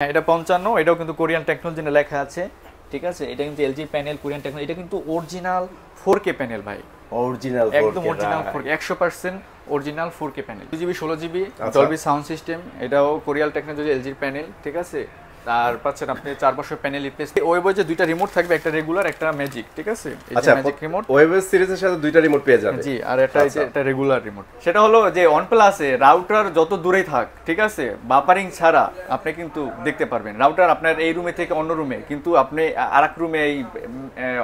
হ্যাঁ, এটা 55, এটাও কিন্তু কোরিয়ান টেকনোলজি লেখা আছে। ঠিক আছে, এটা কিন্তু এলজি প্যানেল, কোরিয়ান টেকনোলজি। এটা কিন্তু অরিজিনাল 4K প্যানেল ভাই, অরিজিনাল 4K, একদম original 4K, 100% original 4K panel, 2GB 16GB Dolby sound system. এটাও কোরিয়ান টেকনোলজি এলজির প্যানেল। ঠিক আছে, তার পাচ্ছেন আপনি 4 বছর প্যানেল রিপ্লেস। ওয়েবএজে দুইটা রিমোট থাকবে, একটা রেগুলার একটা ম্যাজিক। ঠিক আছে, এই যে ম্যাজিক রিমোট ওয়েবএজ সিরিজের সাথে দুইটা রিমোট পেয়ে যাবে। জি, আর এটা রেগুলার রিমোট। সেটা হলো যে OnePlus-এ রাউটার যত দূরেই থাক, ঠিক আছে, বাফারিং ছাড়া আপনি কিন্তু দেখতে পারবেন। রাউটার আপনার এই রুমে থেকে অন্য রুমে, কিন্তু আপনি আরেক রুমে এই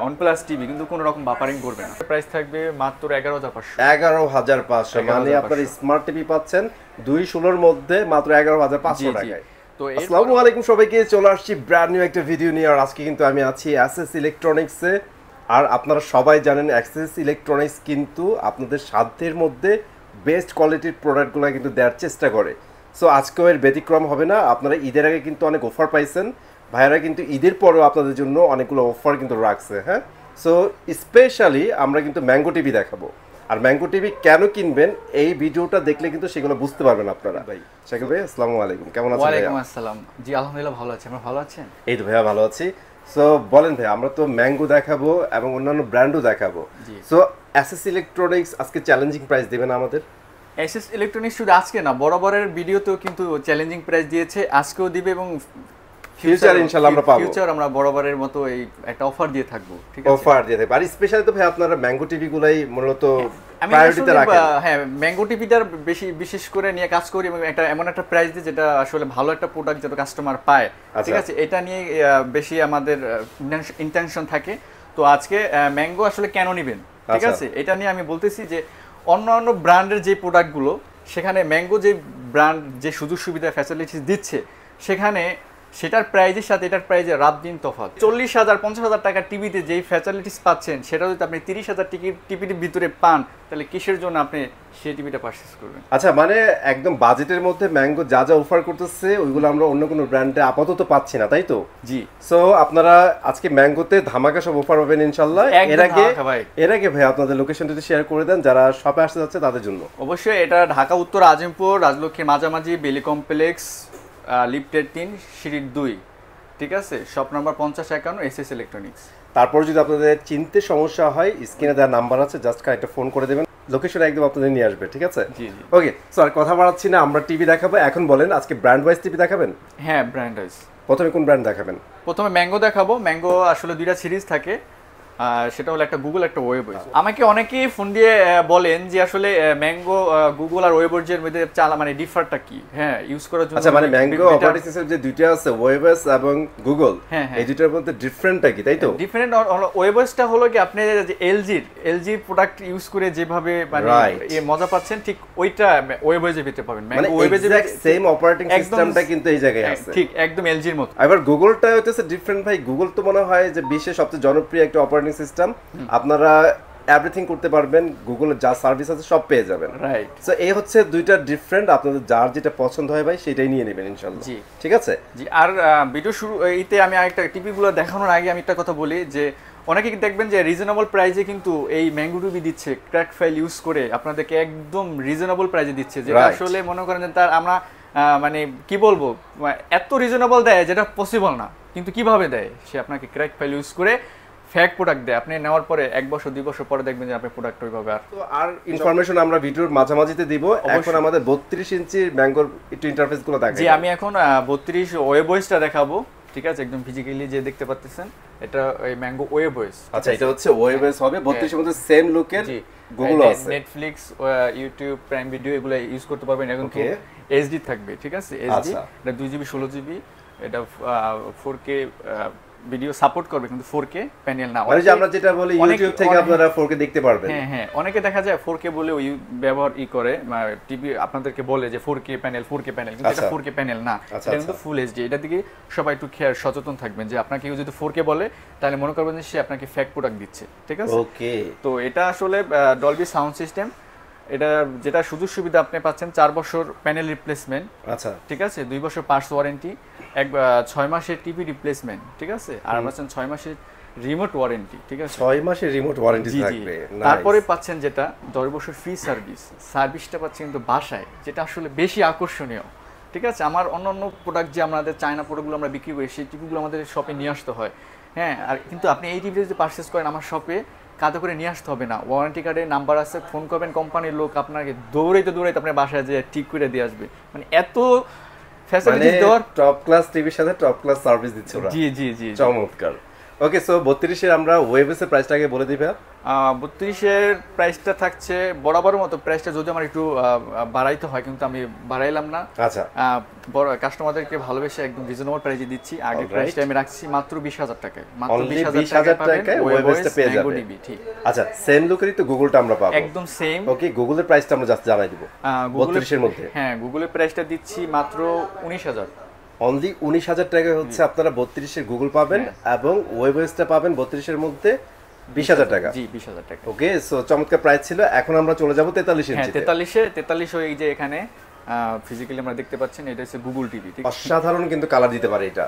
OnePlus টিভি কিন্তু কোনো রকম বাফারিং করবে না। প্রাইস থাকবে মাত্র 11,500। 11,500 মানে আপনার স্মার্ট টিভি পাচ্ছেন 216 মধ্যে মাত্র 11,500 টাকায়। তো আসসালামু আলাইকুম সবাইকে, চলে আসছি ব্র্যান্ড নিউ একটা ভিডিও নিয়ে। আর আজকে কিন্তু আমি আছি অ্যাসেস ইলেকট্রনিক্সে। আর আপনারা সবাই জানেন অ্যাসেস ইলেকট্রনিক্স কিন্তু আপনাদের সাধ্যের মধ্যে বেস্ট কোয়ালিটির প্রোডাক্টগুলো কিন্তু দেওয়ার চেষ্টা করে। সো আজকেও এর ব্যতিক্রম হবে না। আপনারা ঈদের আগে কিন্তু অনেক অফার পাইছেন, ভাইয়েরা কিন্তু ঈদের পরেও আপনাদের জন্য অনেকগুলো অফার কিন্তু রাখছে। হ্যাঁ, সো স্পেশালি আমরা কিন্তু ম্যাঙ্গো টিভি দেখাবো। আর ম্যাঙ্গো টিভি কেন কিনবেন এই ভিডিওটা দেখলে কিন্তু সেগুলো বুঝতে পারবেন আপনারা। ভাই শাকিব ভাই, আসসালামু আলাইকুম, কেমন আছেন? ওয়ালাইকুম আসসালাম। জি আলহামদুলিল্লাহ ভালো আছি। আপনি ভালো আছেন? এই তো ভাইয়া ভালো আছি। সো বলেন ভাই, আমরা তো ম্যাঙ্গো দেখাবো এবং অন্যান্য ব্র্যান্ডও দেখাবো। সো অ্যাসেস ইলেকট্রনিক্স আজকে চ্যালেঞ্জিং প্রাইস দেবেন আমাদের। অ্যাসেস ইলেকট্রনিক্স শুধু আজকে না, বরাবরের ভিডিওতেও কিন্তু চ্যালেঞ্জিং প্রাইস দিয়েছে, আজকেও দিবে এবং ফিউচার ইনশাআল্লাহ আমরা পাবো। ফিউচার আমরা বরাবরের মতো এই একটা অফার দিয়ে থাকবো। ঠিক আছে, অফার দিয়ে থাকবে। আর স্পেশালি তো ভাই আপনারা ম্যাঙ্গো টিভি গুলাই মূলত প্রায়োরিটিতে রাখেন। হ্যাঁ, ম্যাঙ্গো টিভিটার বিশেষ করে নিয়ে কাজ করি এবং একটা এমন একটা প্রাইস দিয়ে যেটা আসলে ভালো একটা প্রোডাক্ট যেটা কাস্টমার পায়। ঠিক আছে, এটা নিয়ে বেশি আমাদের ইন্টেনশন থাকে। তো আজকে ম্যাঙ্গো আসলে কেন নেবেন, ঠিক আছে, এটা নিয়ে আমি বলতেছি যে অন্য ব্র্যান্ডের যে প্রোডাক্টগুলো, সেখানে ম্যাঙ্গো যে ব্র্যান্ড যে সুযোগ সুবিধা ফ্যাসিলিটিস দিচ্ছে, সেখানে সেটার প্রাইজের সাথে এটার প্রাইজে রাত দিন তফাৎ। 40,000 50,000 টাকা টিভিতে যেই ফ্যাসিলিটিস পাচ্ছেন, সেটা যদি আপনি 30,000 টিভির ভিতরে পান, তাহলে কিসের জন্য আপনি সেই টিভিটা পারচেজ করবেন? আচ্ছা, মানে একদম বাজেটের মধ্যে ম্যাঙ্গো যা যা অফার করতেছে ওইগুলো আমরা অন্য কোনো ব্র্যান্ডে আপাতত পাচ্ছি না, তাই তো? জি। সো আপনারা আজকে ম্যাঙ্গোতে ধামাকা সব অফার পাবেন ইনশাআল্লাহ। এর আগে ভাই আপনাদের লোকেশন যদি শেয়ার করে দেন যারা শপে আসতে যাচ্ছে তাদের জন্য। অবশ্যই, এটা ঢাকা উত্তর আজিমপুর, রাজলক্ষ্মীর মাঝামাঝি, বেলি কমপ্লেক্স, লিফটেড 3, সিঁড়ি 2। ঠিক আছে, শপ নাম্বার 5051 এসএস ইলেকট্রনিক্স। তারপর যদি আপনাদের চিনতে সমস্যা হয়, স্ক্রিনে দেওয়া নাম্বার আছে, জাস্ট একটা ফোন করে দেবেন, লোকেশন একদম আপনাদের নিয়ে আসবে। ঠিক আছে, জি জি। ওকে, স্যার কথা বাড়াচ্ছি না, আমরা টিভি দেখাবো। এখন বলেন আজকে ব্র্যান্ড ওয়াইজ টিভি দেখাবেন? হ্যাঁ, ব্র্যান্ড ওয়াইজ। প্রথমে কোন ব্র্যান্ড দেখাবেন? প্রথমে ম্যাঙ্গো দেখাবো। ম্যাঙ্গো আসলে দুইটা সিরিজ থাকে, সেটা হলো একটা গুগল, একটা ওয়েবএজ। আমাকে অনেকেই ফোন দিয়ে বলেন যে আসলে ম্যাঙ্গো, গুগল আর ওয়েবএজের মধ্যে মানে ডিফারটা কি? হ্যাঁ, ইউজ করার জন্য। আচ্ছা, মানে ম্যাঙ্গো অপারেটিং সিস্টেম যে দুইটা আছে, ওয়েবএজ এবং গুগল, এই দুইটার মধ্যে ডিফারেন্টটা কি, তাই তো? ডিফারেন্ট হলো ওয়েবএজটা হলো কি, আপনি যে এলজি প্রোডাক্ট ইউজ করে যেভাবে মানে মজা পাচ্ছেন, ঠিক ওইটা ওয়েবএজের ভিতরে পাবেন। মানে ওয়েবএজের সেম অপারেটিং সিস্টেমটা কিন্তু এই জায়গায় আছে, ঠিক একদম এলজির মতো। এবার গুগলটা হচ্ছে ডিফারেন্ট ভাই। গুগল তো মনে হয় যে বিশ্বের সবচেয়ে জনপ্রিয় একটা অপারেটিং সিস্টেম। আপনারা এভরিথিং করতে পারবেন, গুগলের যা সার্ভিস আছে সব পেয়ে যাবেন। রাইট। সো এই হচ্ছে দুইটা ডিফারেন্ট, আপনাদের যার যেটা পছন্দ হয় ভাই সেটাই নিয়ে নেবেন ইনশাআল্লাহ। জি, ঠিক আছে। জি। আর ভিডিও শুরু এইতে আমি আরেকটা টিভিগুলো দেখানোর আগে আমি একটা কথা বলি যে অনেকে দেখবেন যে রিজনেবল প্রাইসে কিন্তু এই ম্যাঙ্গো টিভি দিচ্ছে, ক্র্যাক ফাইল ইউজ করে আপনাদেরকে একদম রিজনেবল প্রাইসে দিচ্ছে, যেটা আসলে মনে করেন যে তার আমরা মানে কি বলবো, এত রিজনেবল দেয় যেটা পসিবল না। কিন্তু কিভাবে দেয়? সে আপনাকে ক্র্যাক ফাইল ইউজ করে ফেক প্রোডাক্ট দেয়। আপনি নেওয়ার পরে 1 বছর 2 বছর পরে দেখবেন যে আপনার প্রোডাক্ট ওইভাবে। আর ইনফরমেশন আমরা ভিডিওর মাঝামাঝিতে দিব। এখন আমাদের 32 ইঞ্চির ম্যাঙ্গোর একটু ইন্টারফেসগুলো দেখাই। জি, আমি এখন 32 ওয়েবওয়েজটা দেখাবো। ঠিক আছে, একদম ফিজিক্যালি যে দেখতে পাচ্ছেন, এটা এই ম্যাঙ্গো ওয়েবওয়েজ। আচ্ছা, এটা হচ্ছে ওয়েবওয়েজ হবে 32 এর মধ্যে সেম লুকের। গুগল আছে, নেটফ্লিক্স, ইউটিউব, প্রাইম ভিডিও এগুলো ইউজ করতে পারবেন। এখন কি এইচডি থাকবে। ঠিক আছে, এইচডি, এটা 2GB 16GB, এটা 4K ভিডিও সাপোর্ট করবে, কিন্তু 4K প্যানেল না। মানে যে আমরা যেটা বলি ইউটিউব থেকে আপনারা 4K দেখতে পারবেন। হ্যাঁ হ্যাঁ, অনেকে দেখা যায় 4K বলে ওই ব্যবহার করে টিভি আপনাদেরকে বলে যে 4K প্যানেল, কিন্তু এটা 4K প্যানেল না, এটা কিন্তু ফুল এইচডি। এটা দিকে সবাই একটু সচেতন থাকবেন যে আপনাকে কেউ যদি 4K বলে তাহলে মনে করবেন যে সে আপনাকে ফেক প্রোডাক্ট দিচ্ছে। ঠিক আছে, ওকে। তো এটা আসলে ডলবি সাউন্ড সিস্টেম। এটা যেটা সুযোগ সুবিধা আপনি পাচ্ছেন 4 বছর প্যানেল রিপ্লেসমেন্ট। আচ্ছা, ঠিক আছে, 2 বছর পার্টস ওয়ারেন্টি, 6 মাসের টিভি রিপ্লেসমেন্ট। ঠিক আছে, আর পাচ্ছেন 6 মাসের রিমোট ওয়ারেন্টি। ঠিক আছে, 6 মাসের রিমোট ওয়ারেন্টি থাকবে। তারপরে পাচ্ছেন যেটা 10 বছর ফ্রি সার্ভিসটা পাচ্ছেন কিন্তু বাসায়, যেটা আসলে বেশি আকর্ষণীয়। ঠিক আছে। আমার অন্যান্য প্রোডাক্ট যে আমাদের চায়না প্রোডাক্টগুলো আমরা বিক্রি করি সেই টিভিগুলো আমাদের শপে নিয়ে আসতে হয়, হ্যাঁ। আর কিন্তু আপনি এই টিভি যদি পারচেস করেন আমার শপে, কাঁধে করে নিয়ে আসতে হবে না, ওয়ারেন্টি কার্ডের নাম্বার আছে, ফোন করবেন, কোম্পানির লোক আপনাকে দৌড়াইতে আপনার বাসায় যে ঠিক করে দিয়ে আসবে। মানে এত ফ্যাসিলিটিস দেওয়ার, টপ ক্লাস টিভির সাথে টপ ক্লাস সার্ভিস দিচ্ছে ওরা। জি জি জি, চমৎকার। ওকে, সো 32 এর আমরা ওয়েবএস এর প্রাইসটা আগে বলে দিবা। 32 এর প্রাইসটা থাকছে বরাবরের মতো প্রাইসটা, যদি আমার একটু বাড়াইতে হয় কিন্তু আমি বাড়াইলাম না। আচ্ছা, বড় কাস্টমারদেরকে ভালোবেসে একদম রিজনেবল প্রাইসে দিচ্ছি। আগে প্রাইসটা আমি রাখছি মাত্র 20,000 টাকায়, মাত্র 20,000 টাকায় ওয়েবএসটা পেয়ে যাবেন। ঠিক, আচ্ছা, সেম লুকেরই তো গুগলটা আমরা পাবো, একদম সেম। ওকে, গুগলের প্রাইসটা আমরা জাস্ট জানাই দিব 32 এর মধ্যে। হ্যাঁ, গুগলের প্রাইসটা দিচ্ছি মাত্র 19,000, অনলি 19,000 টাকায় হচ্ছে আপনারা 32 এর গুগল পাবেন এবং ওয়েবএসটা পাবেন 32 এর মধ্যে 20,000 টাকা। জি, 20,000 টাকা। ওকে, সো চমৎকার প্রাইস ছিল। এখন আমরা চলে যাব 43 ইঞ্চি। হ্যাঁ, 43 এই যে এখানে ফিজিক্যালি আমরা দেখতে পাচ্ছেন, এটা হচ্ছে গুগল টিভি। ঠিক, অসাধারণ কিন্তু কালার দিতে পারে এটা।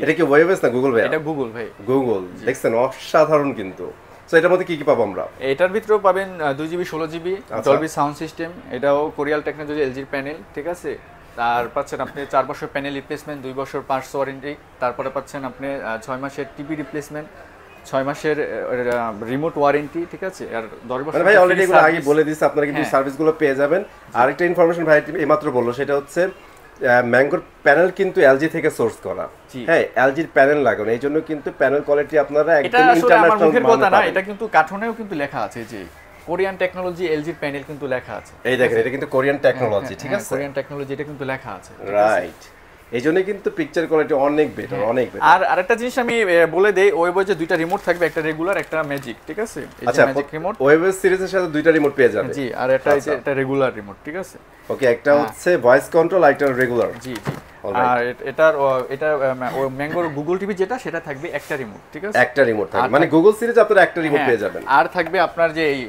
এটা কি ওয়েবএস না গুগল ভাই? এটা গুগল ভাই, গুগল। দেখছেন অসাধারণ কিন্তু। সো এটার মধ্যে কি কি পাবো আমরা? এটার ভিতরেও পাবেন 2GB 16GB Dolby sound system, এটাও কোরিয়াল টেকনোলজি এলজির প্যানেল, ঠিক আছে। তার পাচ্ছেন আপনি 4 বছর প্যানেল রিপ্লেসমেন্ট, 2 বছর পার্টস ওয়ারেন্টি, তারপরে পাচ্ছেন আপনি 6 মাসের টিভি রিপ্লেসমেন্ট, 6 মাসের রিমোট ওয়ারেন্টি, ঠিক আছে। আর 10 বছর ভাই অলরেডি এগুলো আগে বলে দিয়েছে, আপনারা কিন্তু সার্ভিসগুলো পেয়ে যাবেন। আরেকটা ইনফরমেশন ভাই এইমাত্র বললো, সেটা হচ্ছে ম্যাঙ্গোর প্যানেল কিন্তু এলজি থেকে সোর্স করা। হ্যাঁ, এলজির প্যানেল লাগানো, এই জন্য কিন্তু প্যানেল কোয়ালিটি আপনারা একদম ইন্টারন্যাশনাল কথা না, এটা কিন্তু কার্টুনেও কিন্তু লেখা আছে যে কোরিয়ান টেকনোলজি এলজি প্যানেল কিন্তু লেখা আছে। এই দেখেন, এটা কিন্তু কোরিয়ান টেকনোলজি, ঠিক আছে, কোরিয়ান টেকনোলজি, এটা কিন্তু লেখা আছে, রাইট। এই জন্য কিন্তু পিকচার কোয়ালিটি অনেক বেটার, অনেক বেটার। আর আরেকটা জিনিস আমি বলে দেই, ওয়েবএসে দুইটা রিমোট থাকবে, একটা রেগুলার, একটা ম্যাজিক, ঠিক আছে। এই যে ম্যাজিক রিমোট, ওয়েবএস সিরিজের সাথে দুইটা রিমোট পেয়ে যাবেন। জি, আর এটা এই যে এটা রেগুলার রিমোট, ঠিক আছে। ওকে, একটা হচ্ছে ভয়েস কন্ট্রোল, আর একটা রেগুলার। জি জি। আর এটা ম্যাঙ্গোর গুগল টিভি যেটা, সেটা থাকবে একটা রিমোট, ঠিক আছে, একটা রিমোট থাকবে, মানে গুগল সিরিজ আপনারা একটা রিমোট পেয়ে যাবেন। আর থাকবে আপনার যে এই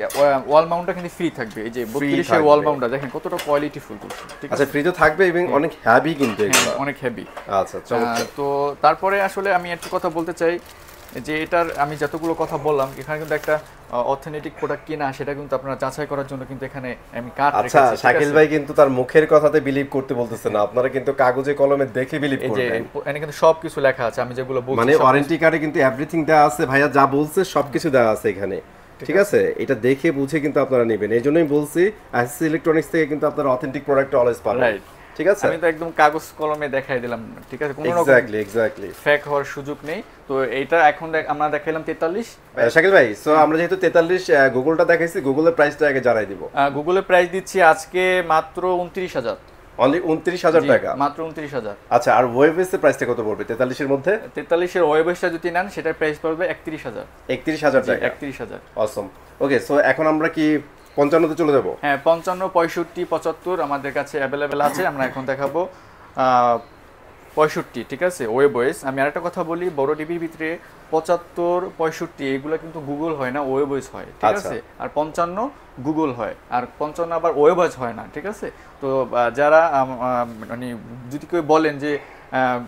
ওয়াল মাউন্টটা কিন্তু ফ্রি থাকবে, এই যে 32 এর ওয়াল মাউন্টটা দেখেন কতটা কোয়ালিটি ফুল, ঠিক আছে। আচ্ছা, ফ্রি তো থাকবে এবং অনেক হেভি কিন্তু এগুলো, অনেক হেভি। আচ্ছা, চমৎকার। তো তারপরে আসলে আমি একটা কথা বলতে চাই যে এটার আমি যতগুলো কথা বললাম, এখানে কিন্তু একটা অথেন্টিক প্রোডাক্ট কিনা সেটা কিন্তু আপনারা যাচাই করার জন্য কিন্তু এখানে আমি কার্ড রেখেছি। আচ্ছা, শাকিল ভাই কিন্তু তার মুখের কথাতে বিলিভ করতে বলতেছে না, আপনারা কিন্তু কাগজে কলমে দেখে বিলিভ করবেন। এখানে কিন্তু সবকিছু লেখা আছে, আমি যেগুলো বলছি, মানে ওয়ারেন্টি কার্ডে কিন্তু এভরিথিং দেওয়া আছে, ভাইয়া যা বলছে সবকিছু দেওয়া আছে এখানে, ঠিক আছে। এটা দেখে বুঝে কিন্তু আপনারা নেবেন। এইজন্যই বলছি এসএস ইলেকট্রনিক্স থেকে কিন্তু আপনারা অথেন্টিক প্রোডাক্ট অলওয়েজ পাবেন, রাইট, ঠিক আছে। আমি তো একদম কাগজ কলমে দেখাই দিলাম, ঠিক আছে, কোনো রকম এক্স্যাক্টলি ফেক হওয়ার সুযোগ নেই। তো এইটা এখন আমরা দেখাইলাম 43। শাকিল ভাই, সো আমরা যেহেতু 43 গুগলটা দেখাইছি, গুগলের প্রাইসটা আগে জানাই দিব। গুগলের প্রাইস দিচ্ছি আজকে মাত্র 29,000, অনলি 29,000 টাকা, মাত্র 29,000। আচ্ছা, আর ওয়েবএস এর প্রাইসটা কত পড়বে 43 এর মধ্যে? 43 এর ওয়েবএসটা যদি নেন সেটার প্রাইস পড়বে 31,000। 31,000 টাকা, 31,000। অসম। ওকে, সো এখন আমরা কি 55 তে চলে যাব? হ্যাঁ, 55, 65, 75 আমাদের কাছে অ্যাভেলেবেল আছে। আমরা এখন দেখাবো 65, ঠিক আছে, ওয়েবএস। আমি আরেকটা কথা বলি, বড় টিভির ভিতরে 75, 65 এগুলো কিন্তু গুগল হয় না, ওয়েবএস হয়, ঠিক আছে। আর 55 গুগল হয়, আর 55 আবার ওয়েবএস হয় না, ঠিক আছে। তো যারা মানে যদি কেউ বলেন যে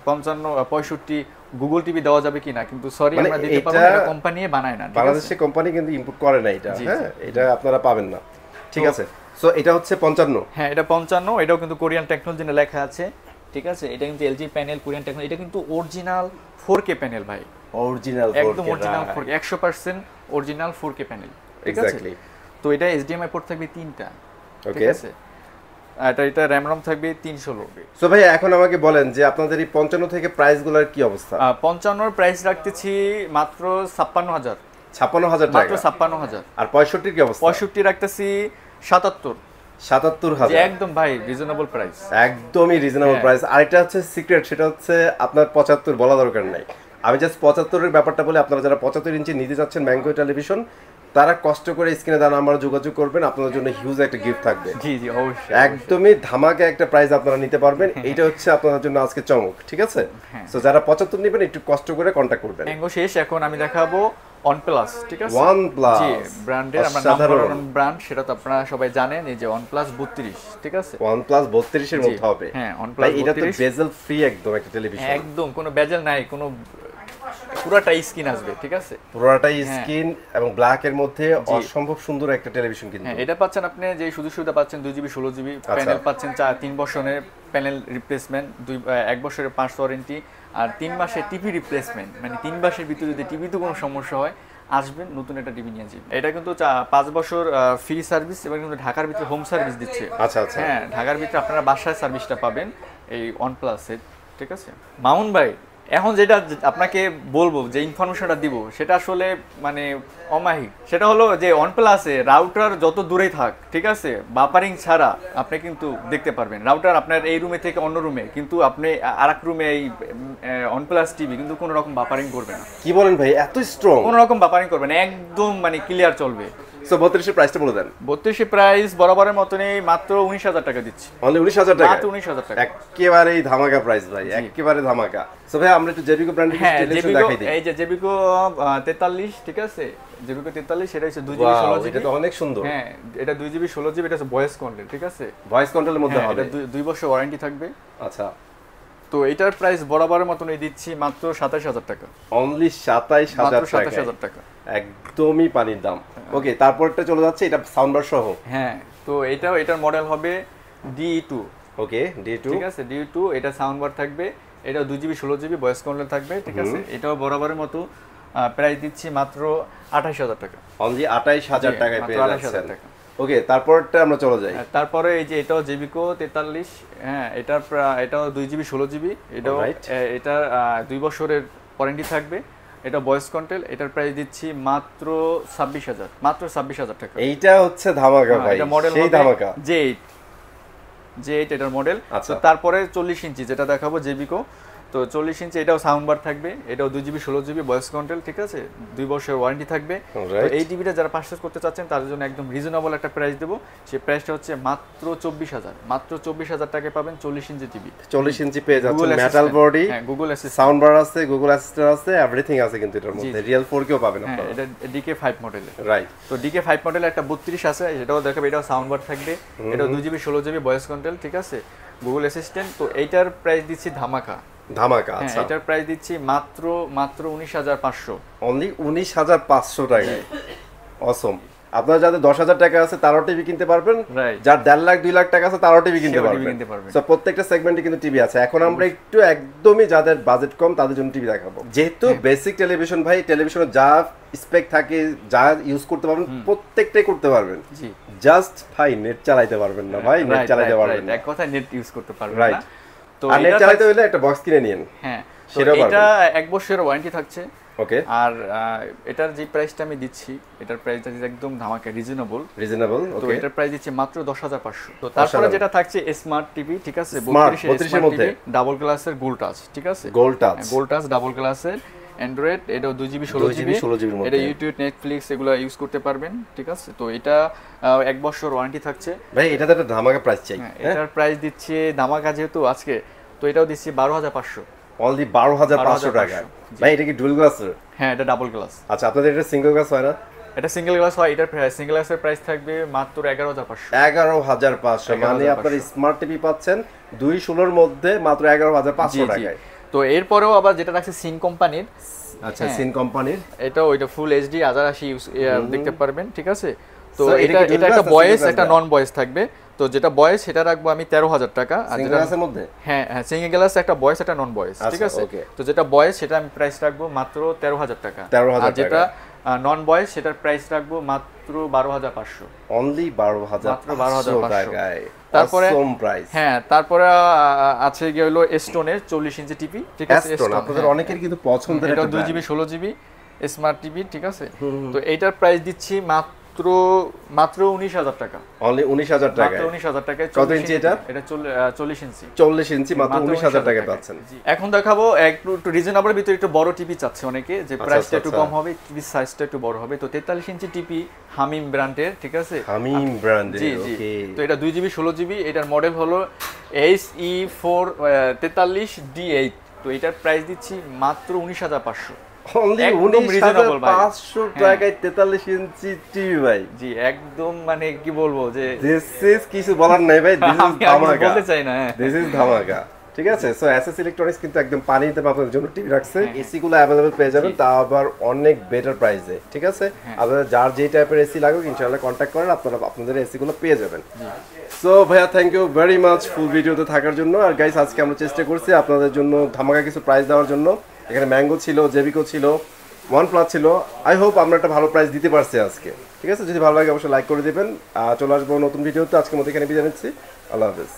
55, 65 গুগল টিভি দেওয়া যাবে কিনা, কিন্তু সরি, আমরা দিতে পারবো না, এটা কোম্পানি বানায় না, বাংলাদেশের কোম্পানি কিন্তু ইম্পোর্ট করে না এটা, হ্যাঁ, এটা আপনারা পাবেন না, ঠিক আছে। সো এটা হচ্ছে 55। হ্যাঁ, এটা 55, এটাও কিন্তু কোরিয়ান টেকনোলজি লেখা আছে, ঠিক আছে। এটা কিন্তু এলজি প্যানেল, কোরিয়ান টেকনোলজি, এটা কিন্তু অরিজিনাল 4K প্যানেল ভাই, অরিজিনাল 4K, একদম original 4K, 100% original 4K panel, ঠিক আছে। তো এটা HDMI পোর্ট থাকবে 3টা, ঠিক আছে। এটা RAM ROM থাকবে 316। সো ভাই এখন আমাকে বলেন যে আপনাদের এই 55 থেকে প্রাইসগুলোর কি অবস্থা? 55 এর প্রাইস রাখতেছি মাত্র 56,000। 56,000 টাকা, মাত্র 56,000। আর 65 এর কি অবস্থা? 65 রাখতেছি 77,000। একদম ভাই রিজনেবল প্রাইস, একদমই রিজনেবল প্রাইস। আরেকটা হচ্ছে সিক্রেট, সেটা হচ্ছে আপনার 75 বলা দরকার নাই, আমি জাস্ট 75 এর ব্যাপারটা বলে, আপনারা যারা 75 ইঞ্চি নিতে যাচ্ছেন ম্যাঙ্গো টেলিভিশন, তারা কষ্ট করে স্ক্রিনে দেওয়া নাম্বারে যোগাযোগ করবেন, আপনাদের জন্য হিউজ একটা গিফট থাকবে। জি জি, অবশ্যই, একদমই ধামাকা একটা প্রাইস আপনারা নিতে পারবেন। এইটা হচ্ছে আপনাদের জন্য আজকে চমক, ঠিক আছে। সো যারা 75 নেবেন একটু কষ্ট করে কন্টাক্ট করবেন। ম্যাঙ্গো শেষ, এখন আমি দেখাবো OnePlus, ঠিক আছে। OnePlus, জি, ব্র্যান্ডের আমরা নাম্বার ওয়ান ব্র্যান্ড, সেটা তো আপনারা সবাই জানেন, এই যে OnePlus 32, ঠিক আছে। OnePlus 32 এর মধ্যে হবে, হ্যাঁ, OnePlus 32, এটা তো বেজেল ফ্রি একদম একটা টেলিভিশন, একদম কোনো বেজেল নাই, কোনো পুরোটাই স্ক্রিন আসবে, ঠিক আছে? পুরোটাই স্ক্রিন এবং ব্ল্যাক এর মধ্যে অসম্ভব সুন্দর একটা টেলিভিশন কিন্তু। হ্যাঁ, এটা পাচ্ছেন আপনি যে সুবিধা পাচ্ছেন 2GB 16GB, প্যানেল পাচ্ছেন 3 বছরের প্যানেল রিপ্লেসমেন্ট, 1 বছরের 5 ওয়ারেন্টি, আর 3 মাসের টিভি রিপ্লেসমেন্ট, মানে 3 মাসের ভিতরে যদি টিভিতে কোনো সমস্যা হয় আসবেন নতুন একটা টিভি নিয়ে যাবেন। এটা কিন্তু 5 বছর ফ্রি সার্ভিস এবং কিন্তু ঢাকার ভিতরে হোম সার্ভিস দিচ্ছে। আচ্ছা আচ্ছা, হ্যাঁ, ঢাকার ভিতরে আপনারা বাসায় সার্ভিসটা পাবেন এই OnePlus-এর, ঠিক আছে? মামুন ভাই, এখন যেটা আপনাকে বলবো, যে ইনফরমেশনটা দিব, সেটা আসলে মানে অমাহিক। সেটা হলো যে OnePlus-এ রাউটার যত দূরেই থাক, ঠিক আছে, বাপারিং ছাড়া আপনি কিন্তু দেখতে পারবেন। রাউটার আপনার এই রুমে থেকে অন্য রুমে, কিন্তু আপনি আরেক রুমে এই OnePlus টিভি কিন্তু কোনো রকম বাপারিং করবে না। কি বলেন ভাই, এত স্ট্রং? কোনো রকম বাপারিং করবে না, একদম মানে ক্লিয়ার চলবে। সো 32 এর প্রাইসটা বলে দেন। 32 এর প্রাইস বরাবরের মতনই মাত্র 19,000 টাকা দিচ্ছি। অনলি 19,000 টাকা? মাত্র 19,000 টাকা, একেবারেই ধামাকা প্রাইস ভাই, একেবারে ধামাকা। সো ভাই আমরা একটু জেবিকো ব্র্যান্ডের টেলিভিশন দেখাই দিই। এই যে জেবিকো 43, ঠিক আছে? জেবিকো 43, এটা হচ্ছে 2GB 16GB। এটা তো অনেক সুন্দর। হ্যাঁ, এটা 2GB 16GB, এটা হচ্ছে ভয়েস কন্ট্রোল, ঠিক আছে? ভয়েস কন্ট্রোলের মধ্যে হবে। এটা 2 বছর ওয়ারেন্টি থাকবে। আচ্ছা, তো এটার প্রাইস বরাবরের মতনই দিচ্ছি মাত্র 27,000 টাকা। অনলি 27,000 টাকা, একদমই পানির দাম। ওকে, তারপরটা চলে যাচ্ছে, এটা সাউন্ডবার সহ। হ্যাঁ, তো এটার মডেল হবে DE2। ওকে, D2, ঠিক আছে, D2, এটা সাউন্ডবার থাকবে, এটা 2GB 16GB ভয়েস কন্ট্রোল থাকবে, ঠিক আছে? এটাও বরাবরের মতো প্রাইস দিচ্ছি মাত্র 28,000 টাকা। অনলি 28,000 টাকায় পেয়ে যাচ্ছেন। 28,000 টাকা। ওকে, তারপরটা আমরা চলে যাই। তারপরে এই যে এটাও জেবিকো 43, হ্যাঁ, এটাও 2GB 16GB, এটাও এটা 2 বছরের ওয়ারেন্টি থাকবে, এটা ভয়েস কন্ট্রোল। এটার প্রাইস দিচ্ছি মাত্র 26,000, মাত্র 26,000 টাকা। এইটা হচ্ছে ধামাকা ভাই, এটা মডেল সেই ধামাকা J8 এটার মডেল। তারপরে 40 ইঞ্চি যেটা দেখাবো জেবিকো, তো 40 ইঞ্চি, এটাও সাউন্ড বার থাকবে, এটাও 2GB 16GB ভয়েস কন্ট্রোল, ঠিক আছে? 2 বছরের ওয়ারেন্টি থাকবে। তো এই টিভিটা যারা পারচেজ করতে চাচ্ছেন তাদের জন্য একদম রিজনেবল একটা প্রাইস দেবো। সেই প্রাইসটা হচ্ছে মাত্র 24,000, মাত্র 24,000 টাকায় পাবেন 40 ইঞ্চি টিভি। 40 ইঞ্চি পেয়ে যাচ্ছেন, মেটাল বডি, হ্যাঁ, গুগল অ্যাসিস্ট্যান্ট, সাউন্ড বার আছে, গুগল অ্যাসিস্ট্যান্ট আছে, এভরিথিং আছে কিন্তু এটার মধ্যে। রিয়েল 4K ও পাবেন আপনারা। এটা DK5 মডেল, রাইট? তো DK5 মডেলের একটা 32 আছে, সেটাও দেখাবে, এটাও সাউন্ড বার থাকবে, এটাও 2GB 16GB ভয়েস কন্ট্রোল, ঠিক আছে, গুগল অ্যাসিস্ট্যান্ট। তো এইটার প্রাইস দিচ্ছি ধামাকা। আচ্ছা, এটার প্রাইস দিচ্ছি মাত্র 19,500, অনলি 19,500 টাকায়। অসম। আপনারা যাদের 10,000 টাকা আছে তারাও টিভি কিনতে পারবেন, যার 1.5 লাখ 2 লাখ টাকা আছে তারাও টিভি কিনতে পারবেন। সো প্রত্যেকটা সেগমেন্টে কিন্তু টিভি আছে। এখন আমরা একটু একদমই যাদের বাজেট কম তাদের জন্য টিভি দেখাবো। যেহেতু বেসিক টেলিভিশন ভাই, টেলিভিশনে যা স্পেক থাকে, যা ইউজ করতে পারবেন প্রত্যেকটাই করতে পারবেন। জাস্ট ভাই নেট চালাইতে পারবেন না, ভাই নেট চালাইতে পারবেন না, এক কথায় নেট ইউজ করতে পারবেন না। তো নেট চালাইতে হলে একটা বক্স কিনে নিন। হ্যাঁ, এটা 1 বছরের ওয়ারেন্টি থাকছে। ওকে, আর এটার যে প্রাইসটা আমি দিচ্ছি, এটার প্রাইসটা একদম ধামাকা রিজনেবল। তো এটার প্রাইস দিচ্ছি মাত্র 10,500। তো তারপরে যেটা থাকছে স্মার্ট টিভি, ঠিক আছে, 32 এর মধ্যে ডাবল গ্লাসের গোল্ড টাচ, ঠিক আছে, গোল্ড টাচ ডাবল গ্লাসের অ্যান্ড্রয়েড, এটাও 2GB 16GB, এটা ইউটিউব, নেটফ্লিক্স এগুলো ইউজ করতে পারবেন, ঠিক আছে? তো এটা 1 বছর ওয়ারেন্টি থাকছে। ভাই এটাতে একটা ধামাকা প্রাইস চাই। এটার প্রাইস দিচ্ছে ধামাকা যেহেতু আজকে, তো এটাও দিচ্ছি 12,500, অনলি 12,500 টাকা। ভাই এটা কি ডুয়াল গ্লাসের? হ্যাঁ, এটা ডাবল গ্লাস। আচ্ছা, আপনাদের এটা সিঙ্গেল গ্লাস হয় না? এটা সিঙ্গেল গ্লাস হয়। এটার সিঙ্গেল গ্লাসের প্রাইস থাকবে মাত্র 11,500, 11,500। মানে আপনার স্মার্ট টিভি পাচ্ছেন 216 এর মধ্যে মাত্র 11,500 টাকায়। তো এরপরেও আবার যেটা রাখছে সিন কোম্পানির, আচ্ছা, সিন কোম্পানির, এটাও এটা ফুল HD 1080 দেখতে পারবেন, ঠিক আছে? তো এটা একটা ভয়েস, একটা নন ভয়েস থাকবে। তো যেটা ভয়েস সেটা রাখবো আমি 13,000 টাকা। আর সিঙ্গেল গ্লাসের মধ্যে, হ্যাঁ, সিঙ্গেল গ্লাস, একটা ভয়েস, একটা নন ভয়েস, ঠিক আছে? তো যেটা ভয়েস সেটা আমি প্রাইস রাখবো মাত্র 13,000 টাকা। আর যেটা নন ভয়েস সেটার প্রাইস রাখবো মাত্র 12,500, অনলি 12,500 টাকায়। তারপরে হ্যাঁ, তারপরে আছে গিয়ে হলো স্টোনের 40 ইঞ্চি টিভি, ঠিক আছে? স্টোন আপনাদের অনেকের কিন্তু পছন্দের, এটা 2GB 16GB স্মার্ট টিভি, ঠিক আছে? তো এইটার প্রাইস দিচ্ছি মাত্র 19,000 টাকা, অনলি 19,000 টাকা, 19,000 টাকায়। কত ইঞ্চি এটা? এটা 40 ইঞ্চি, 40 ইঞ্চি মাত্র 19,000 টাকায় পাচ্ছেন। এখন দেখাবো একটু রিজনেবল ভিতরে একটু বড় টিভি চাচ্ছে অনেকে, যে প্রাইসটা একটু কম হবে, টিভি সাইজটা একটু বড় হবে। তো 43 ইঞ্চি টিভি হামিম ব্র্যান্ডের, ঠিক আছে? হামিম ব্র্যান্ডের, ওকে। তো এটা 2GB 16GB, এটার মডেল হলো HE443D8। তো এটার প্রাইস দিচ্ছি মাত্র 19,500, অনলি 19,500 টাকায় 43 ইঞ্চি টিভি ভাই। জি, একদম মানে কি বলবো, যে দিস ইজ কিছু বলার নাই ভাই, দিস ইজ ধামাকা, বলতে চাই না, দিস ইজ ধামাকা। ঠিক আছে। সো এসএস ইলেকট্রনিক্স কিন্তু একদম পানিতে আপনাদের জন্য টিভি রাখছে, এসি গুলো अवेलेबल পেয়ে যাবেন, তা আবার অনেক বেটার প্রাইসে। ঠিক আছে, আপনাদের যার যেই টাইপের এসি লাগুক ইনশাআল্লাহ কন্টাক্ট করেন, আপনারা আপনাদের এসি গুলো পেয়ে যাবেন। সো ভাইয়া থ্যাংক ইউ ভেরি মাচ ফুল ভিডিওতে থাকার জন্য। আর গাইস আজকে আমরা চেষ্টা করছি আপনাদের জন্য ধামাকা কিছু প্রাইস দেওয়ার জন্য। এখানে ম্যাঙ্গো ছিল, জেবিকো ছিল, OnePlus ছিল। আই হোপ আমরা একটা ভালো প্রাইস দিতে পারছি আজকে। ঠিক আছে, যদি ভালো লাগে অবশ্যই লাইক করে দিবেন। চলে আসবো নতুন ভিডিওতে। আজকের মতো এখানে বিদায় নিচ্ছি। আল্লাহ হাফেজ।